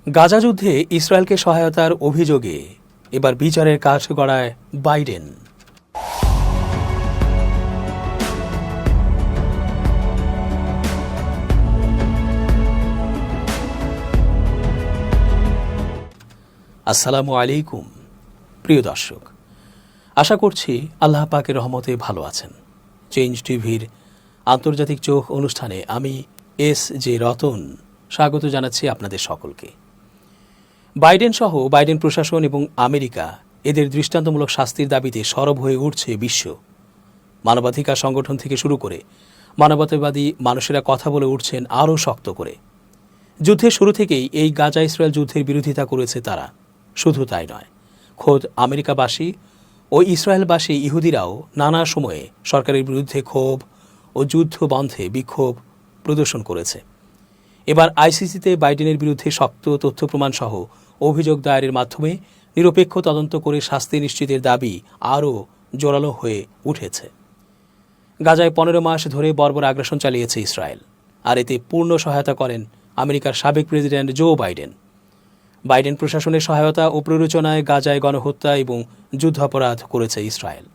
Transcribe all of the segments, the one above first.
গাজা যুদ্ধে ইসরায়েলকে সহায়তার অভিযোগে এবার বিচারের কাঠগড়ায় বাইডেন। আসসালামু আলাইকুম প্রিয় দর্শক, আশা করছি আল্লাহ পাকের রহমতে ভালো আছেন। চেঞ্জ টিভির আন্তর্জাতিক চোখ অনুষ্ঠানে আমি এস.জে. রতন স্বাগত জানাচ্ছি আপনাদের সকলকে। বাইডেন সহ বাইডেন প্রশাসন এবং আমেরিকা এদের দৃষ্টান্তমূলক শাস্তির দাবিতে সরব হয়ে উঠছে বিশ্ব। মানবাধিকার সংগঠন থেকে শুরু করে মানবতাবাদী মানুষেরা কথা বলে উঠছেন আরও শক্ত করে। যুদ্ধের শুরু থেকেই এই গাজা ইসরায়েল যুদ্ধের বিরোধিতা করেছে তারা। শুধু তাই নয়, খোদ আমেরিকাবাসী ও ইসরায়েলবাসী ইহুদিরাও নানা সময়ে সরকারের বিরুদ্ধে ক্ষোভ ও যুদ্ধ বন্ধে বিক্ষোভ প্রদর্শন করেছে। এবার আইসিসিতে বাইডেনের বিরুদ্ধে শক্ত তথ্য প্রমাণ সহ অভিযোগ দায়েরের মাধ্যমে নিরপেক্ষ তদন্ত করে শাস্তি নিশ্চিতের দাবি আরও জোরালো হয়ে উঠেছে। গাজায় 15 মাস ধরে বর্বর আগ্রাসন চালিয়েছে ইসরায়েল, আর এতে পূর্ণ সহায়তা করেন আমেরিকার সাবেক প্রেসিডেন্ট জো বাইডেন। বাইডেন প্রশাসনের সহায়তা ও প্ররোচনায় গাজায় গণহত্যা এবং যুদ্ধাপরাধ করেছে ইসরায়েল।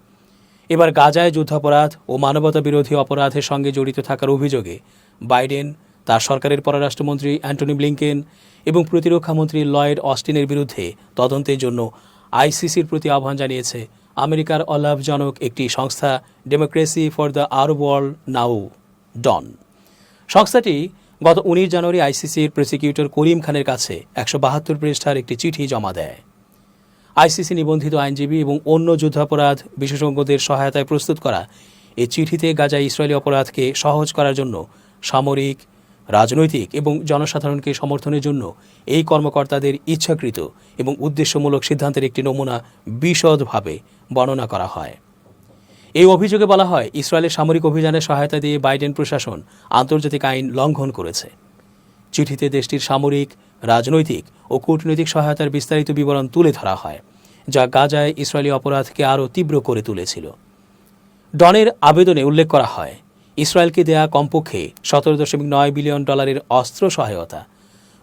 এবার গাজায় যুদ্ধাপরাধ ও মানবতা বিরোধী অপরাধের সঙ্গে জড়িত থাকার অভিযোগে বাইডেন তার সরকারের পররাষ্ট্রমন্ত্রী অ্যান্টনি ব্লিংকেন এবং প্রতিরক্ষামন্ত্রী লয়েড অস্টিনের বিরুদ্ধে তদন্তের জন্য আইসিসির প্রতি আহ্বান জানিয়েছে আমেরিকার অলাভজনক একটি সংস্থা Democracy for the Arab World Now DAWN. সংস্থাটি গত 19 জানুয়ারি আইসিসির প্রসিকিউটর করিম খানের কাছে 172 পৃষ্ঠার একটি চিঠি জমা দেয়। আইসিসি নিবন্ধিত আইনজীবী এবং অন্য যুদ্ধাপরাধ বিশেষজ্ঞদের সহায়তায় প্রস্তুত করা এই চিঠিতে গাজায় ইসরায়েলি অপরাধকে সহজ করার জন্য সামরিক, রাজনৈতিক এবং জনসাধারণকে সমর্থনের জন্য এই কর্মকর্তাদের ইচ্ছাকৃত এবং উদ্দেশ্যমূলক সিদ্ধান্তের একটি নমুনা বিশদভাবে বর্ণনা করা হয়। এই অভিযোগে বলা হয়, ইসরায়েলের সামরিক অভিযানে সহায়তা দিয়ে বাইডেন প্রশাসন আন্তর্জাতিক আইন লঙ্ঘন করেছে। চিঠিতে দেশটির সামরিক, রাজনৈতিক ও কূটনৈতিক সহায়তার বিস্তারিত বিবরণ তুলে ধরা হয়, যা গাজায় ইসরায়েলি অপরাধকে আরও তীব্র করে তুলেছিল। ডনের আবেদনে উল্লেখ করা হয়, ইসরায়েলকে দেয়া কমপক্ষে $17.9 বিলিয়ন অস্ত্র সহায়তা,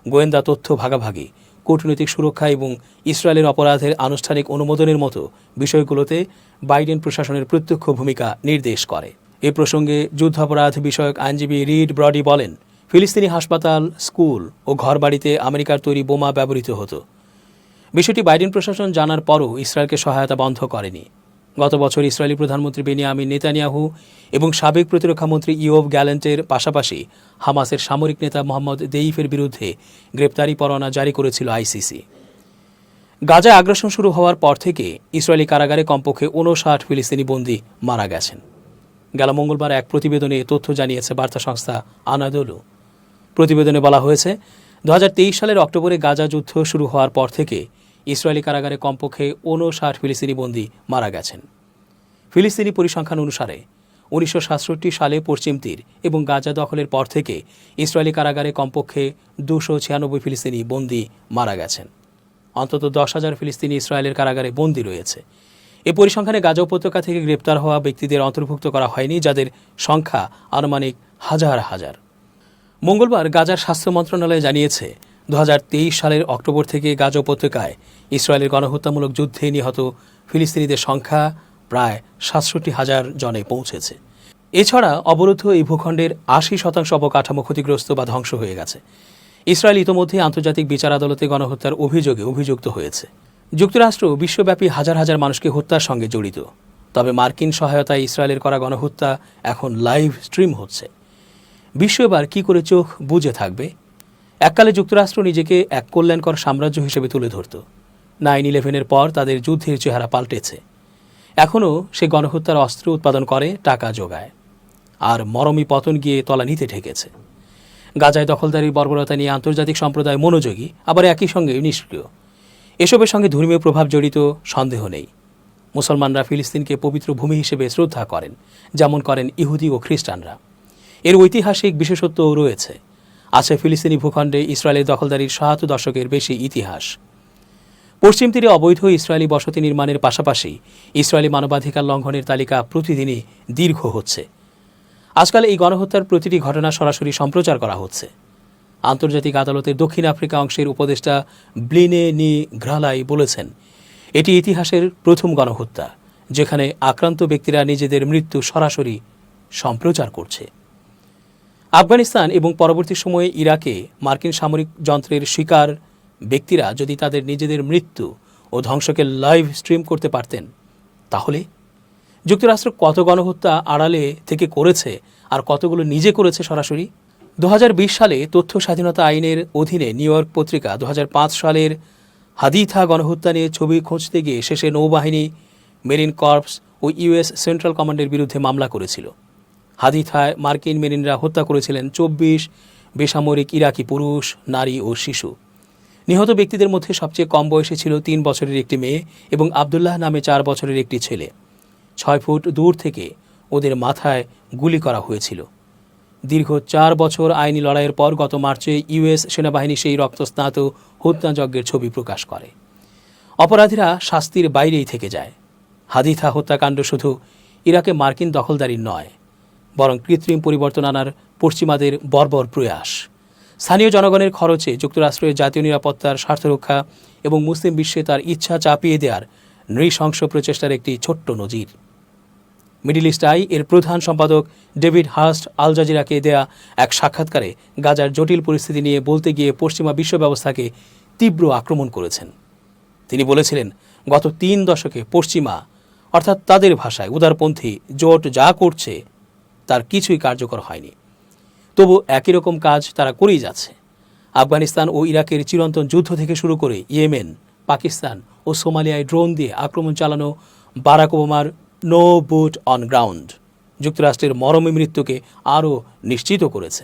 গোয়েন্দা তথ্য ভাগাভাগি, কূটনৈতিক সুরক্ষা এবং ইসরায়েলের অপরাধের আনুষ্ঠানিক অনুমোদনের মতো বিষয়গুলোতে বাইডেন প্রশাসনের প্রত্যক্ষ ভূমিকা নির্দেশ করে। এ প্রসঙ্গে যুদ্ধাপরাধ বিষয়ক আইনজীবী রিড ব্রডি বলেন, ফিলিস্তিনি হাসপাতাল, স্কুল ও ঘরবাড়িতে আমেরিকার তৈরি বোমা ব্যবহৃত হতো। বিষয়টি বাইডেন প্রশাসন জানার পরও ইসরায়েলকে সহায়তা বন্ধ করেনি। গত বছর ইসরায়েলি প্রধানমন্ত্রী বেনিয়ামিন নেতানিয়াহু এবং সাবেক প্রতিরক্ষামন্ত্রী ইয়োভ গ্যালেন্টের পাশাপাশি হামাসের সামরিক নেতা মোহাম্মদ দেইফের বিরুদ্ধে গ্রেপ্তারি পরোয়ানা জারি করেছিল আইসিসি। গাজায় আগ্রাসন শুরু হওয়ার পর থেকে ইসরায়েলি কারাগারে কমপক্ষে 59 ফিলিস্তিনি বন্দী মারা গেছেন। গেল মঙ্গলবার এক প্রতিবেদনে তথ্য জানিয়েছে বার্তা সংস্থা আনাদোলু। প্রতিবেদনে বলা হয়েছে, 2023 সালের অক্টোবরে গাজা যুদ্ধ শুরু হওয়ার পর থেকে ইসরায়েলি কারাগারে কমপক্ষে 59 ফিলিস্তিনি বন্দী মারা গেছেন। ফিলিস্তিনি পরিসংখ্যান অনুসারে 1967 সালে পশ্চিম তীর এবং গাজা দখলের পর থেকে ইসরায়েলি কারাগারে কমপক্ষে 296 ফিলিস্তিনি বন্দী মারা গেছেন। অন্তত 10,000 ফিলিস্তিনি ইসরায়েলের কারাগারে বন্দী রয়েছে। এই পরিসংখ্যানে গাজা উপত্যকা থেকে গ্রেপ্তার হওয়া ব্যক্তিদের অন্তর্ভুক্ত করা হয়নি, যাদের সংখ্যা আনুমানিক হাজার হাজার। মঙ্গলবার গাজার স্বাস্থ্য মন্ত্রণালয় জানিয়েছে, 2023 সালের অক্টোবর থেকে গাজা উপত্যকায় ইসরায়েলের গণহত্যামূলক যুদ্ধে নিহত ফিলিস্তিনিদের সংখ্যা প্রায় 67,000 জনে পৌঁছেছে। এছাড়া অবরুদ্ধ এই ভূখণ্ডের 80% অবকাঠামো ক্ষতিগ্রস্ত বা ধ্বংস হয়ে গেছে। ইসরায়েল ইতোমধ্যে আন্তর্জাতিক বিচার আদালতে গণহত্যার অভিযোগে অভিযুক্ত হয়েছে। যুক্তরাষ্ট্র বিশ্বব্যাপী হাজার হাজার মানুষকে হত্যার সঙ্গে জড়িত। তবে মার্কিন সহায়তায় ইসরায়েলের করা গণহত্যা এখন লাইভ স্ট্রিম হচ্ছে। বিশ্ব এবার কী করে চোখ বুজে থাকবে? এককালে যুক্তরাষ্ট্র নিজেকে এক কল্যাণকর সাম্রাজ্য হিসেবে তুলে ধরত। 9/11-এর পর তাদের যুদ্ধের চেহারা পাল্টেছে। এখনও সে গণহত্যার অস্ত্র উৎপাদন করে, টাকা যোগায়, আর মরমী পতন গিয়ে তলানিতে ঠেকেছে। গাজায় দখলদারির বর্বরতা নিয়ে আন্তর্জাতিক সম্প্রদায় মনোযোগী, আবার একই সঙ্গে নিষ্ক্রিয়। এসবের সঙ্গে ধর্মীয় প্রভাব জড়িত, সন্দেহ নেই। মুসলমানরা ফিলিস্তিনকে পবিত্র ভূমি হিসেবে শ্রদ্ধা করেন, যেমন করেন ইহুদি ও খ্রিস্টানরা। এর ঐতিহাসিক বিশেষত্বও রয়েছে। আছে ফিলিস্তিনি ভূখণ্ডে ইসরায়েলের দখলদারির 7 দশকের বেশি ইতিহাস। পশ্চিম তীরে অবৈধ ইসরায়েলি বসতি নির্মাণের পাশাপাশি ইসরায়েলি মানবাধিকার লঙ্ঘনের তালিকা প্রতিদিনই দীর্ঘ হচ্ছে। আজকাল এই গণহত্যার প্রতিটি ঘটনা সরাসরি সম্প্রচার করা হচ্ছে। আন্তর্জাতিক আদালতের দক্ষিণ আফ্রিকা অংশের উপদেষ্টা ব্লিনে নি ঘ্রালাই বলেছেন, এটি ইতিহাসের প্রথম গণহত্যা যেখানে আক্রান্ত ব্যক্তিরা নিজেদের মৃত্যু সরাসরি সম্প্রচার করছে। আফগানিস্তান এবং পরবর্তী সময়ে ইরাকে মার্কিন সামরিক যন্ত্রের শিকার ব্যক্তিরা যদি তাদের নিজেদের মৃত্যু ও ধ্বংসকে লাইভ স্ট্রিম করতে পারতেন, তাহলে যুক্তরাষ্ট্র কত গণহত্যা আড়ালে থেকে করেছে আর কতগুলো নিজে করেছে সরাসরি। 2020 সালে তথ্য স্বাধীনতা আইনের অধীনে নিউ ইয়র্ক পত্রিকা 2005 সালের হাদিথা গণহত্যা নিয়ে ছবি খুঁজতে গিয়ে শেষে নৌবাহিনী, মেরিন কর্পস ও ইউএস সেন্ট্রাল কমান্ডের বিরুদ্ধে মামলা করেছিল। হাদিথায় মার্কিন মেরিনরা হত্যা করেছিলেন 24 বেসামরিক ইরাকি পুরুষ, নারী ও শিশু। নিহত ব্যক্তিদের মধ্যে সবচেয়ে কম বয়সী ছিল 3 বছরের একটি মেয়ে এবং আবদুল্লাহ নামে 4 বছরের একটি ছেলে। 6 ফুট দূর থেকে ওদের মাথায় গুলি করা হয়েছিল। দীর্ঘ 4 বছর আইনি লড়াইয়ের পর গত মার্চে ইউএস সেনাবাহিনী সেই রক্তস্নাত হত্যাযজ্ঞের ছবি প্রকাশ করে। অপরাধীরা শাস্তির বাইরেই থেকে যায়। হাদিথা হত্যাকাণ্ড শুধু ইরাকে মার্কিন দখলদারির নয়, বরং কৃত্রিম পরিবর্তন আনার পশ্চিমাদের বর্বর প্রয়াস। স্থানীয় জনগণের খরচে যুক্তরাষ্ট্রের জাতীয় নিরাপত্তার স্বার্থরক্ষা এবং মুসলিম বিশ্বে তার ইচ্ছা চাপিয়ে দেওয়ার নৃশংস প্রচেষ্টার একটি ছোট্ট নজির। মিডল ইস্ট আই এর প্রধান সম্পাদক ডেভিড হার্স্ট আল জাজিরাকে দেয়া এক সাক্ষাৎকারে গাজার জটিল পরিস্থিতি নিয়ে বলতে গিয়ে পশ্চিমা বিশ্ব ব্যবস্থাকে তীব্র আক্রমণ করেছেন। তিনি বলেছিলেন, গত 3 দশকে পশ্চিমা, অর্থাৎ তাদের ভাষায় উদারপন্থী জোট যা করছে তার কিছুই কার্যকর হয়নি। তবু একই রকম কাজ তারা করেই যাচ্ছে। আফগানিস্তান ও ইরাকের চিরন্তন যুদ্ধ থেকে শুরু করে ইয়েমেন, পাকিস্তান ও সোমালিয়ায় ড্রোন দিয়ে আক্রমণ চালানো বারাক ওবামার নো বুট অন গ্রাউন্ড যুক্তরাষ্ট্রের মরমী মৃত্যুকে আরও নিশ্চিত করেছে।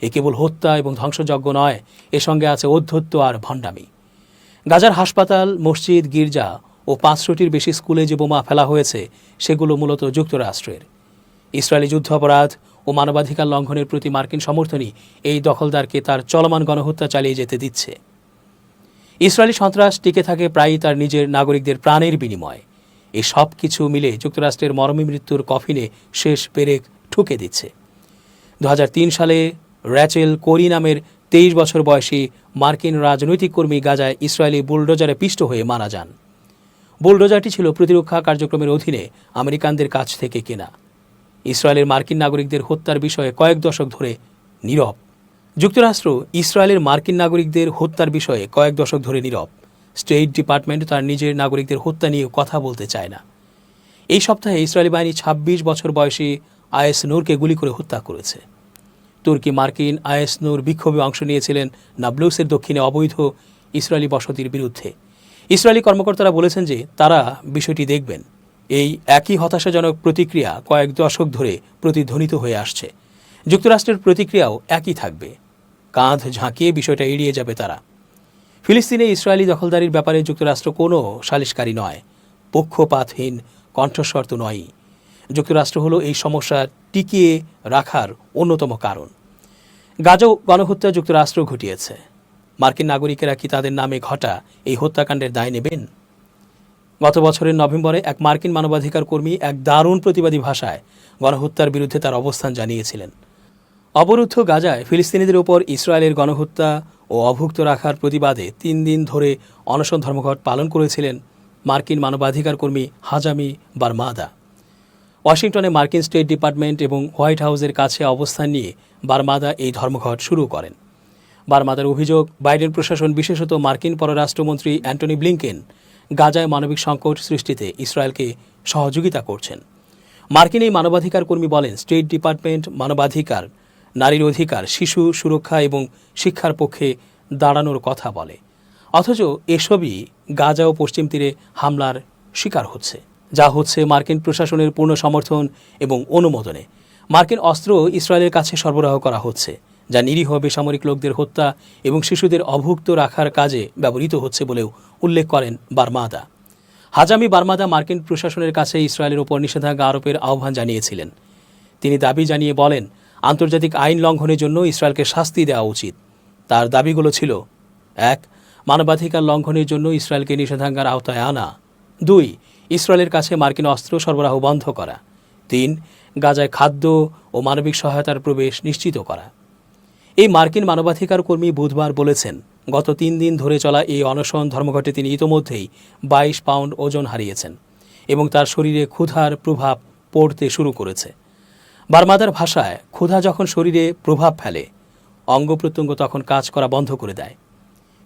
এ কেবল হত্যা এবং ধ্বংসযজ্ঞ নয়, এর সঙ্গে আছে অধ্যত্ব আর ভণ্ডামি। গাজার হাসপাতাল, মসজিদ, গির্জা ও 500টির বেশি স্কুলে যে বোমা ফেলা হয়েছে সেগুলো মূলত যুক্তরাষ্ট্রের। ইসরায়েলি যুদ্ধাপরাধ ও মানবাধিকার লঙ্ঘনের প্রতি মার্কিন সমর্থনই এই দখলদারকে তার চলমান গণহত্যা চালিয়ে যেতে দিচ্ছে। ইসরায়েলি সন্ত্রাস টিকে থাকে প্রায়ই তার নিজের নাগরিকদের প্রাণের বিনিময়ে। এই সব কিছু মিলে যুক্তরাষ্ট্রের মরমী মৃত্যুর কফিনে শেষ পেরেক ঠুকে দিচ্ছে। 2003 সালে র্যাচেল কোরি নামের 23 বছর বয়সী মার্কিন রাজনৈতিক কর্মী গাজায় ইসরায়েলি বুলডোজারে পিষ্ট হয়ে মারা যান। বুলডোজারটি ছিল প্রতিরক্ষা কার্যক্রমের অধীনে আমেরিকানদের কাছ থেকে কেনা। ইসরায়েলের মার্কিন নাগরিকদের হত্যার বিষয়ে কয়েক দশক ধরে নীরব। যুক্তরাষ্ট্র ইসরায়েলের মার্কিন নাগরিকদের হত্যার বিষয়ে কয়েক দশক ধরে নীরব। স্টেট ডিপার্টমেন্ট তার নিজের নাগরিকদের হত্যা নিয়ে কথা বলতে চায় না। এই সপ্তাহে ইসরায়েলি বাহিনী 26 বছর বয়সী আয়েস নূরকে গুলি করে হত্যা করেছে। তুর্কি মার্কিন আয়েস নূর বিক্ষোভে অংশ নিয়েছিলেন নাবলুসের দক্ষিণে অবৈধ ইসরায়েলি বসতির বিরুদ্ধে। ইসরায়েলি কর্মকর্তারা বলেছেন যে তারা বিষয়টি দেখবেন। এই একই হতাশাজনক প্রতিক্রিয়া কয়েক দশক ধরে প্রতিধ্বনিত হয়ে আসছে। যুক্তরাষ্ট্রের প্রতিক্রিয়াও একই থাকবে। কাঁধ ঝাঁকিয়ে বিষয়টা এড়িয়ে যাবে তারা। ফিলিস্তিনে ইসরায়েলি দখলদারির ব্যাপারে যুক্তরাষ্ট্র কোনো সালিশকারী নয়, পক্ষপাতহীন কণ্ঠস্বর তো নয়ই। যুক্তরাষ্ট্র হলো এই সমস্যা টিকিয়ে রাখার অন্যতম কারণ। গাজা গণহত্যা যুক্তরাষ্ট্র ঘটিয়েছে। মার্কিন নাগরিকেরা কি তাদের নামে ঘটা এই হত্যাকাণ্ডের দায় নেবেন? গত বছরের নভেম্বরে এক মার্কিন মানবাধিকার কর্মী এক দারুণ প্রতিবাদী ভাষায় গণহত্যার বিরুদ্ধে তার অবস্থান জানিয়েছিলেন। অবরুদ্ধ গাজায় ফিলিস্তিনিদের ওপর ইসরায়েলের গণহত্যা ও অভুক্ত রাখার প্রতিবাদে 3 দিন ধরে অনশন ধর্মঘট পালন করেছিলেন মার্কিন মানবাধিকার কর্মী হাজামি বারমাদা। ওয়াশিংটনে মার্কিন স্টেট ডিপার্টমেন্ট এবং হোয়াইট হাউসের কাছে অবস্থান নিয়ে বারমাদা এই ধর্মঘট শুরু করেন। বারমাদার অভিযোগ, বাইডেন প্রশাসন, বিশেষত মার্কিন পররাষ্ট্রমন্ত্রী অ্যান্টনি ব্লিংকেন গাজায় মানবিক সংকট সৃষ্টিতে ইসরায়েলকে সহযোগিতা করছেন। মার্কিন এই মানবাধিকার কর্মী বলেন, স্টেট ডিপার্টমেন্ট মানবাধিকার, নারীর অধিকার, শিশু সুরক্ষা এবং শিক্ষার পক্ষে দাঁড়ানোর কথা বলে, অথচ এসবই গাজা ও পশ্চিম তীরে হামলার শিকার হচ্ছে, যা হচ্ছে মার্কিন প্রশাসনের পূর্ণ সমর্থন এবং অনুমোদনে। মার্কিন অস্ত্র ইসরায়েলের কাছে সরবরাহ করা হচ্ছে, যা নিরীহ বেসামরিক লোকদের হত্যা এবং শিশুদের অভুক্ত রাখার কাজে ব্যবহৃত হচ্ছে বলেও উল্লেখ করেন বারমাদা। হাজামি বারমাদা মার্কিন প্রশাসনের কাছে ইসরায়েলের ওপর নিষেধাজ্ঞা আরোপের আহ্বান জানিয়েছিলেন। তিনি দাবি জানিয়ে বলেন, আন্তর্জাতিক আইন লঙ্ঘনের জন্য ইসরায়েলকে শাস্তি দেওয়া উচিত। তার দাবিগুলো ছিল: 1. মানবাধিকার লঙ্ঘনের জন্য ইসরায়েলকে নিষেধাজ্ঞার আওতায় আনা। 2. ইসরায়েলের কাছে মার্কিন অস্ত্র সরবরাহ বন্ধ করা। 3. গাজায় খাদ্য ও মানবিক সহায়তার প্রবেশ নিশ্চিত করা। এই মার্কিন মানবাধিকার কর্মী বুধবার বলেছেন, গত 3 দিন ধরে চলা এই অনশন ধর্মঘটে তিনি ইতোমধ্যেই 22 পাউন্ড ওজন হারিয়েছেন এবং তার শরীরে ক্ষুধার প্রভাব পড়তে শুরু করেছে। বার্মাদার ভাষায় ক্ষুধা যখন শরীরে প্রভাব ফেলে, অঙ্গ প্রত্যঙ্গ তখন কাজ করা বন্ধ করে দেয়।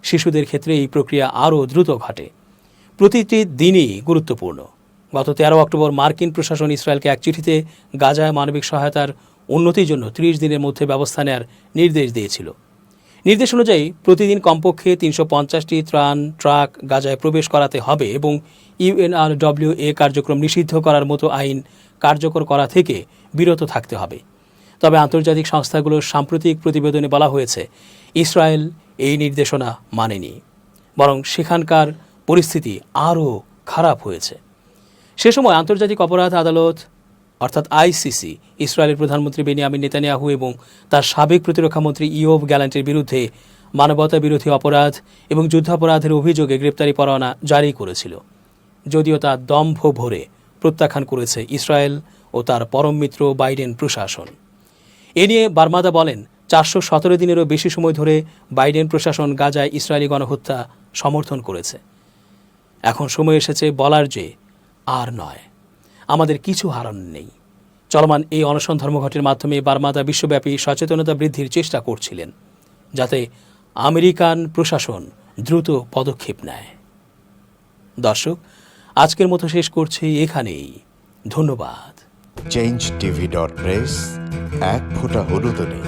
শিশুদের ক্ষেত্রে এই প্রক্রিয়া আরও দ্রুত ঘটে। প্রতিটি দিনই গুরুত্বপূর্ণ। গত 13 অক্টোবর মার্কিন প্রশাসন ইসরায়েলকে এক চিঠিতে গাজায় মানবিক সহায়তার উন্নতির জন্য 30 দিনের মধ্যে ব্যবস্থা নেওয়ার নির্দেশ দিয়েছিল। নির্দেশ অনুযায়ী প্রতিদিন কমপক্ষে 350টি ত্রাণ ট্রাক গাজায় প্রবেশ করাতে হবে এবং UNRWA কার্যক্রম নিষিদ্ধ করার মতো আইন কার্যকর করা থেকে বিরত থাকতে হবে। তবে আন্তর্জাতিক সংস্থাগুলোর সাম্প্রতিক প্রতিবেদনে বলা হয়েছে, ইসরায়েল এই নির্দেশনা মানেনি, বরং সেখানকার পরিস্থিতি আরও খারাপ হয়েছে। সে সময় আন্তর্জাতিক অপরাধ আদালত অর্থাৎ ICC ইসরায়েলের প্রধানমন্ত্রী বেনিয়ামিন নেতানিয়াহু এবং তার সাবেক প্রতিরক্ষামন্ত্রী ইয়োভ গ্যালান্টের বিরুদ্ধে মানবতা বিরোধী অপরাধ এবং যুদ্ধাপরাধের অভিযোগে গ্রেপ্তারি পরোয়ানা জারি করেছিল, যদিও তা দম্ভ ভরে প্রত্যাখ্যান করেছে ইসরায়েল ও তার পরম মিত্র বাইডেন প্রশাসন। এ নিয়ে বার্মাদা বলেন, 417 দিনেরও বেশি সময় ধরে বাইডেন প্রশাসন গাজায় ইসরায়েলি গণহত্যা সমর্থন করেছে। এখন সময় এসেছে বলার যে আর নয়, আমাদের কিছু হারানোর নেই। চলমান এই অনশন ধর্মঘটের মাধ্যমে বার্মাদা বিশ্বব্যাপী সচেতনতা বৃদ্ধির চেষ্টা করছিলেন, যাতে আমেরিকান প্রশাসন দ্রুত পদক্ষেপ নেয়। দর্শক, আজকের মতো শেষ করছি এখানেই। ধন্যবাদ। changetv.press, এক ফোঁটা হলুদও নেই।